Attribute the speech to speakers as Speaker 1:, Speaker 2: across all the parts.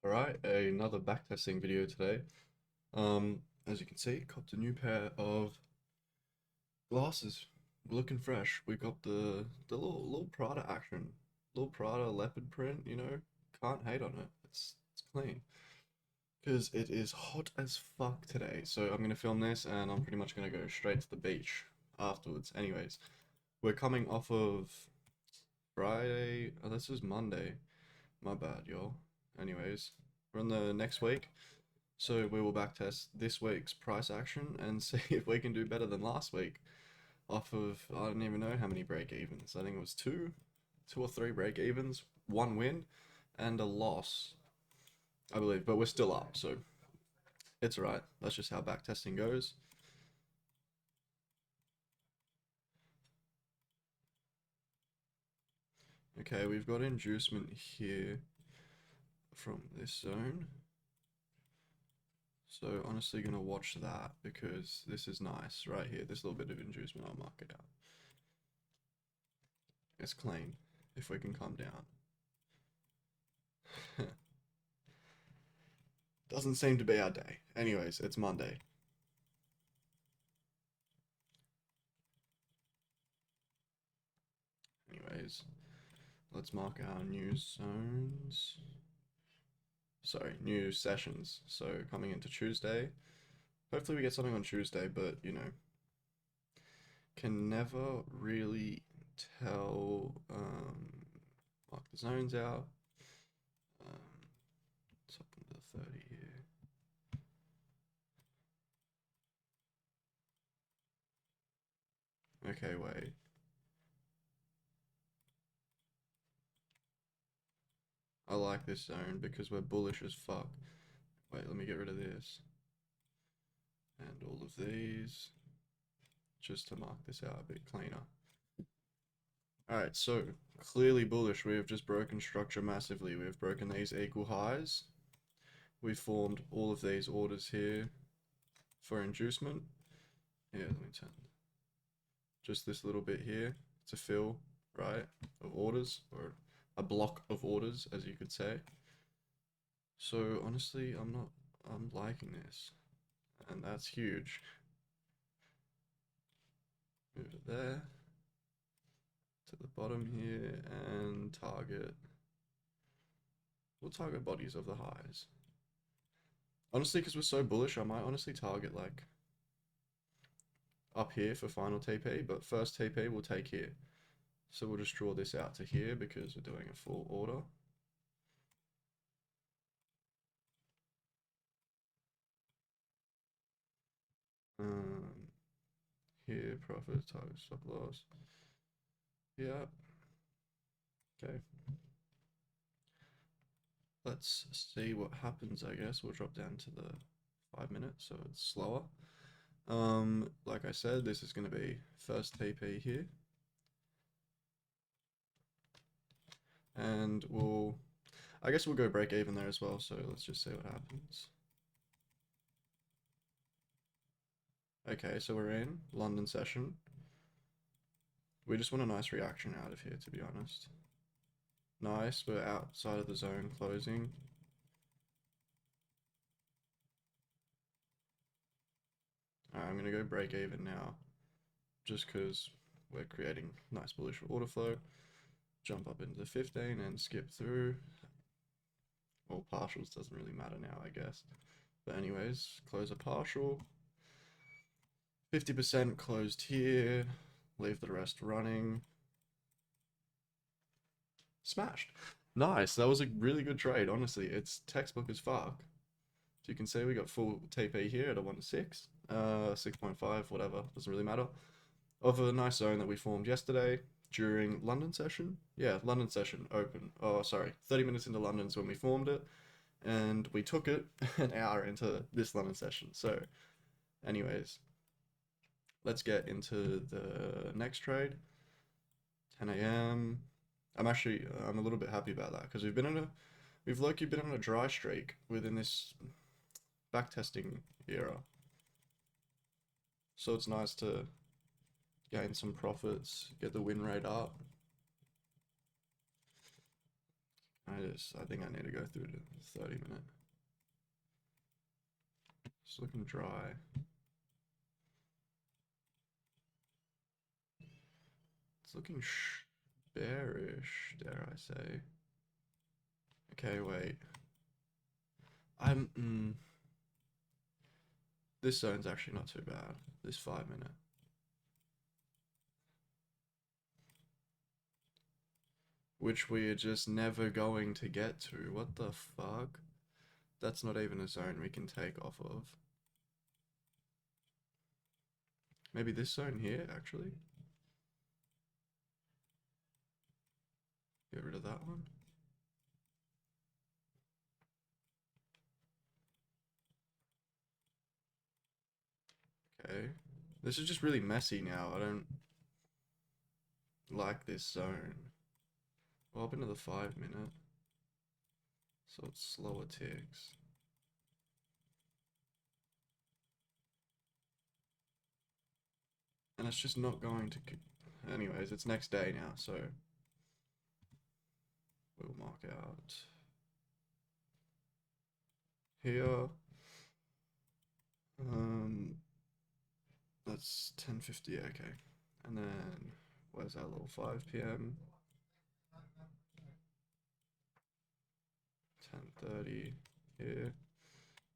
Speaker 1: Alright, another backtesting video today. As you can see, copped a new pair of glasses. We're looking fresh. We got the little Prada action. Little Prada leopard print, can't hate on it. It's clean. Because it is hot as fuck today. So I'm gonna film this and I'm pretty much gonna go straight to the beach afterwards. Anyways, we're coming off of Friday. Oh, this is Monday. My bad, y'all. Anyways, we're on the next week. So we will backtest this week's price action and see if we can do better than last week off of, I don't even know how many break evens. I think it was two or three break evens, one win and a loss, I believe, but we're still up. So it's all right. That's just how backtesting goes. Okay, we've got inducement here from this zone. So honestly gonna watch that because this is nice right here. This little bit of inducement, I'll mark it out. It's clean if we can come down. Doesn't seem to be our day. Anyways, it's Monday. Anyways, let's mark our new zones. Sorry, new sessions. So coming into Tuesday. Hopefully we get something on Tuesday, but can never really tell. Mark the zones out. It's up into the 30 here. Okay, wait. I like this zone because we're bullish as fuck. Wait, let me get rid of this. And all of these. Just to mark this out a bit cleaner. Alright, so clearly bullish. We have just broken structure massively. We have broken these equal highs. We formed all of these orders here for inducement. Yeah, let me turn. Just this little bit here to fill, right, of orders, or a block of orders, as you could say. So honestly, I'm liking this, and that's huge. Move it there to the bottom here and target. We'll target bodies of the highs. Honestly, because we're so bullish, I might honestly target like up here for final TP, but first TP we'll take here. So we'll just draw this out to here because we're doing a full order. Here, profit, target, stop loss. Yeah. Okay. Let's see what happens, I guess. We'll drop down to the 5 minutes, so it's slower. Like I said, this is going to be first TP here. And I guess we'll go break even there as well, so let's just see what happens. Okay, so we're in London session. We just want a nice reaction out of here, to be honest. Nice, we're outside of the zone closing. Alright, I'm going to go break even now, just because we're creating nice bullish order flow. Jump up into the 15 and skip through. Well, partials doesn't really matter now, I guess. But anyways, close a partial. 50% closed here. Leave the rest running. Smashed. Nice. That was a really good trade, honestly. It's textbook as fuck. So you can see we got full TP here at a 1 to 6. 6.5, whatever. Doesn't really matter. Of a nice zone that we formed yesterday during London session. Yeah, London session open. Oh, sorry. 30 minutes into London's when we formed it. And we took it an hour into this London session. So, anyways, let's get into the next trade. 10 a.m. I'm a little bit happy about that because we've low-key been on a dry streak within this backtesting era. So it's nice to gain some profits, get the win rate up. I think I need to go 30-minute. It's looking dry. It's looking bearish, dare I say. Okay, wait. This zone's actually not too bad. This 5-minute. Which we are just never going to get to. What the fuck? That's not even a zone we can take off of. Maybe this zone here, actually. Get rid of that one. Okay. This is just really messy now. I don't like this zone. Well, up into the 5-minute. So it's slower ticks. And it's just not going to... Anyways, it's next day now, so... We'll mark out... Here... That's 10:50, okay. And then... Where's our little 5 p.m.? 10:30 here.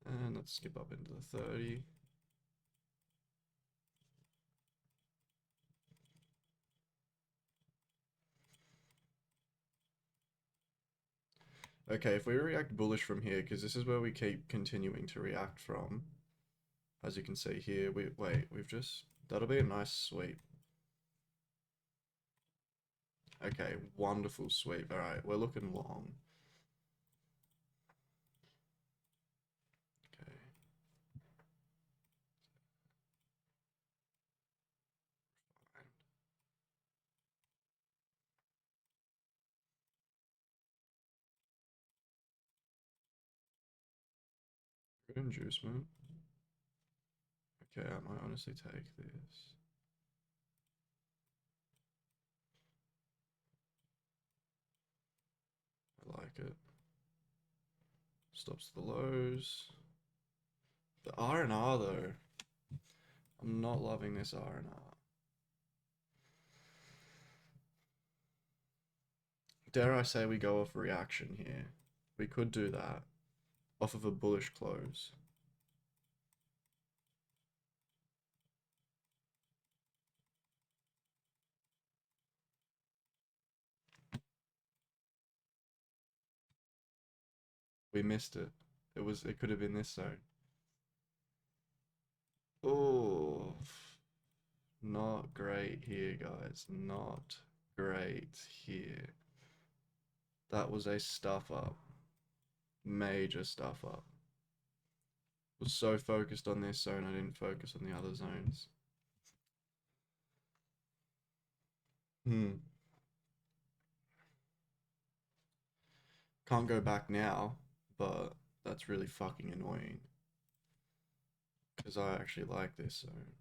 Speaker 1: And let's skip up into the 30. Okay, if we react bullish from here, because this is where we keep continuing to react from. As you can see here, we've just... That'll be a nice sweep. Okay, wonderful sweep. All right, we're looking long. Okay. Good inducement. Okay, I might honestly take this. I like it. Stops the lows. The R&R though. I'm not loving this R&R. Dare I say we go off reaction here? We could do that. Off of a bullish close. We missed it. It could have been this zone. Oh, not great here, guys. Not great here. That was a stuff up. Major stuff up. Was so focused on this zone, I didn't focus on the other zones. Can't go back now, but that's really fucking annoying. Because I actually like this zone.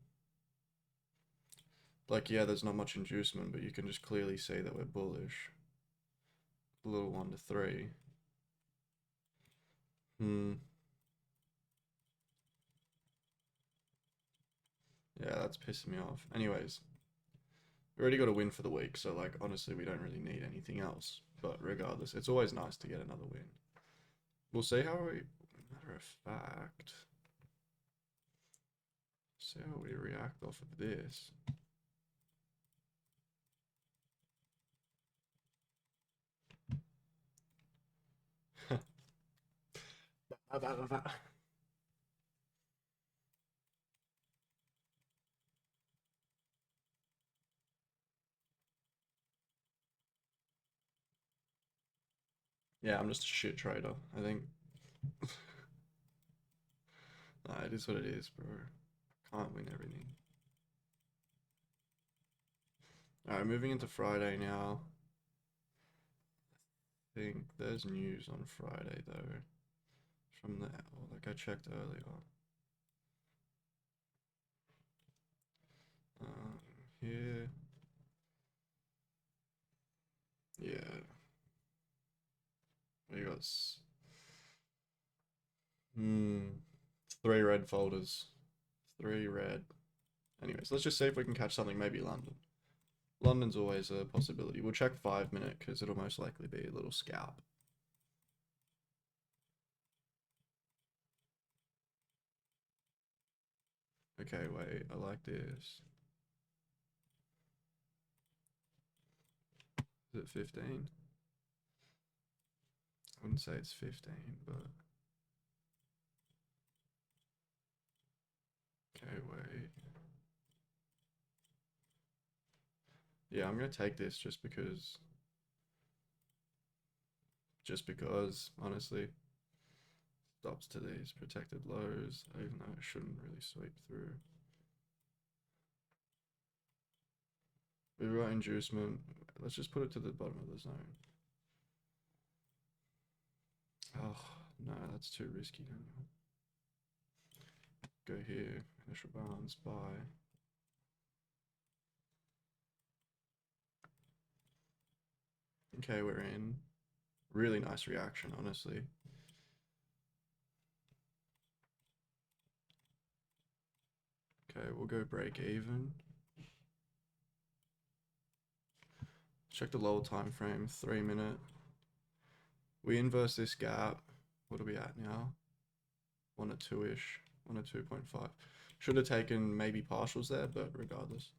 Speaker 1: Like, yeah, there's not much inducement, but you can just clearly see that we're bullish. A little 1 to 3. Yeah, that's pissing me off. Anyways, we already got a win for the week, so, like, honestly, we don't really need anything else. But regardless, it's always nice to get another win. We'll see how we... Matter of fact... See how we react off of this. Yeah, I'm just a shit trader, I think. Nah, it is what it is, bro. Can't win everything. Alright, moving into Friday now. I think there's news on Friday, though. From the... Oh, like I checked earlier. Here. Yeah. We got Hmm. 3 red folders. 3 red. Anyways, let's just see if we can catch something, maybe London. London's always a possibility. We'll check 5 minute because it'll most likely be a little scalp. Okay, wait, I like this. Is it 15? I wouldn't say it's 15, but... Okay, wait. Yeah, I'm gonna take this just because, honestly. Stops to these protected lows, even though it shouldn't really sweep through. We've got inducement. Let's just put it to the bottom of the zone. Oh, no, that's too risky, Daniel. Go here, initial balance, buy. Okay, we're in. Really nice reaction, honestly. Okay, we'll go break even. Check the lower time frame, 3 minute. We inverse this gap. What are we at now? 1 or 2-ish, 1 or 2.5. Should have taken maybe partials there, but regardless.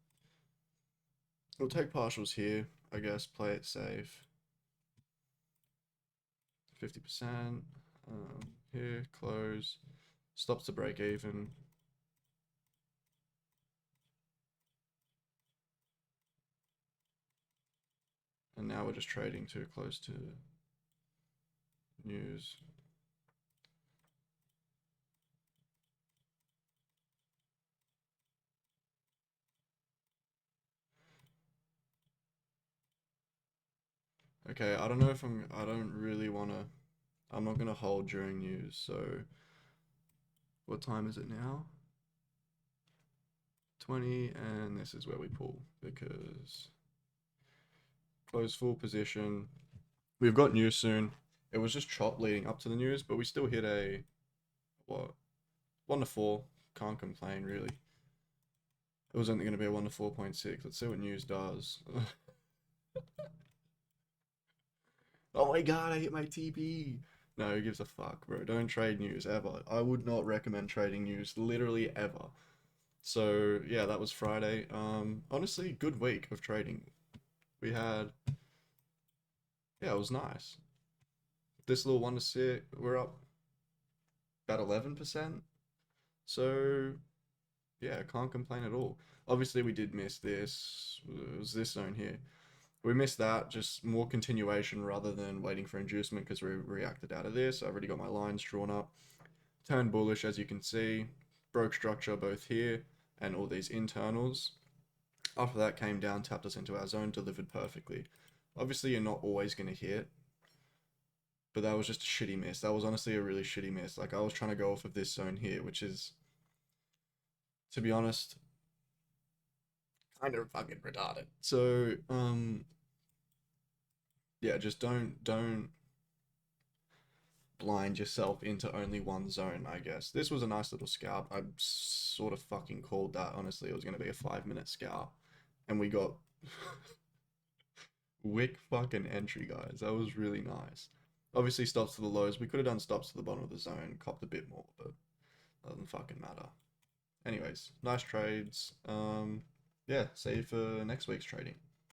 Speaker 1: We'll take partials here, I guess, play it safe. 50%. Here, close. Stops to break even. And now we're just trading too close to news. Okay, I don't know if I don't really want to, I'm not going to hold during news. So what time is it now? 20, and this is where we pull because close full position. We've got news soon. It was just chop leading up to the news, but we still hit a, what, 1 to 4. Can't complain, really. It was only going to be a 1 to 4.6. Let's see what news does. Oh my god, I hit my TP. No, who gives a fuck, bro? Don't trade news ever. I would not recommend trading news, literally ever. So yeah, that was Friday. Honestly, good week of trading. We had, yeah, it was nice. This little 1 to 6, we're up about 11%. So yeah, can't complain at all. Obviously, we did miss this. It was this zone here. We missed that, just more continuation rather than waiting for inducement because we reacted out of this. I've already got my lines drawn up. Turned bullish, as you can see. Broke structure both here and all these internals. After that came down, tapped us into our zone, delivered perfectly. Obviously, you're not always going to hit, but that was just a shitty miss. That was honestly a really shitty miss. Like, I was trying to go off of this zone here, which is, to be honest, kind of fucking retarded. So, yeah, just don't blind yourself into only one zone, I guess. This was a nice little scalp. I sort of fucking called that, honestly. It was going to be a 5 minute scalp. And we got wick fucking entry, guys. That was really nice. Obviously, stops to the lows. We could have done stops to the bottom of the zone, copped a bit more, but doesn't fucking matter. Anyways, nice trades. Yeah, see you for next week's trading.